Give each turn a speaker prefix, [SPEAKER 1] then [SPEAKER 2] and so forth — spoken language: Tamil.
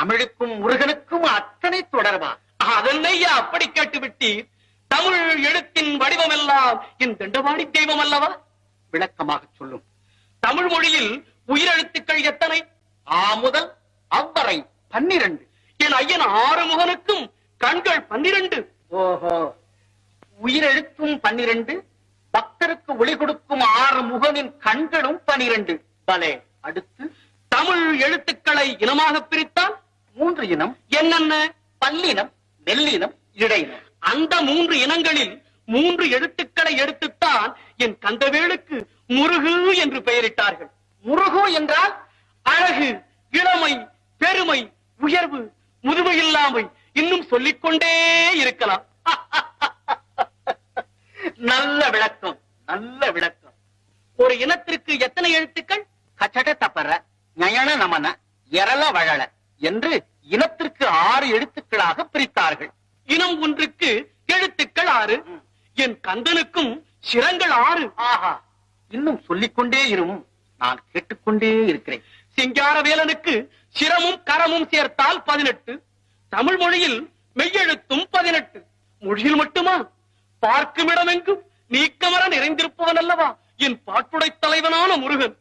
[SPEAKER 1] தமிழுக்கும் முருகனுக்கும் அத்தனை தொடர்பா?
[SPEAKER 2] அதனையா அப்படி கேட்டுவிட்டீர்? தமிழ் எழுத்தின் வடிவம் எல்லாம் என் தண்டவாணி தெய்வம் அல்லவா?
[SPEAKER 1] விளக்கமாக சொல்லும்.
[SPEAKER 2] தமிழ் மொழியில் உயிரெழுத்துக்கள் எத்தனை?
[SPEAKER 1] ஆ முதல் அவ்வரை 12.
[SPEAKER 2] என் ஐயன் ஆறுமுகனுக்கும் கண்கள் 12.
[SPEAKER 1] ஓஹோ, உயிரெழுத்தும் 12, பக்தருக்கு ஒளி கொடுக்கும் ஆறுமுகனின் கண்களும் 12. பலே. அடுத்து
[SPEAKER 2] தமிழ் எழுத்துக்களை இனமாக பிரித்தால்
[SPEAKER 1] 3 இனம்.
[SPEAKER 2] என்னென்ன?
[SPEAKER 1] பல்லினம், மெல்லினம், இடையினம்.
[SPEAKER 2] அந்த 3 இனங்களில் 3 எழுத்துக்களை எடுத்துத்தான் என் கந்தவேலுக்கு முருகு என்று பெயரிட்டார்கள்.
[SPEAKER 1] முருகு என்றால்
[SPEAKER 2] அழகு, இளமை, பெருமை, உயர்வு, முதுமை இல்லாமை, இன்னும் சொல்லிக்கொண்டே இருக்கலாம்.
[SPEAKER 1] நல்ல விளக்கம், நல்ல விளக்கம்.
[SPEAKER 2] ஒரு இனத்திற்கு எத்தனை எழுத்துக்கள்?
[SPEAKER 1] கச்சட தப்பற, ஞயன நமன, எரள வழல என்று இனத்திற்கு 6 எழுத்துக்களாக பிரித்தார்கள்.
[SPEAKER 2] இனம் ஒன்றுக்கு எழுத்துக்கள் 6. என் கந்தனுக்கும் சிரங்கள் 6.
[SPEAKER 1] ஆஹா, இன்னும் சொல்லிக்கொண்டே இரும், நான் கேட்டுக்கொண்டே இருக்கிறேன்.
[SPEAKER 2] சிங்காரவேலனுக்கு சிரமும் கரமும் சேர்த்தால் 18. தமிழ் மொழியில் மெய்யெழுத்தும் 18. மொழியில் மட்டுமா? பார்க்கும் இடமெங்கும் நீக்கமர நிறைந்திருப்பவன் அல்லவா என் பாட்டுடை தலைவனான முருகன்.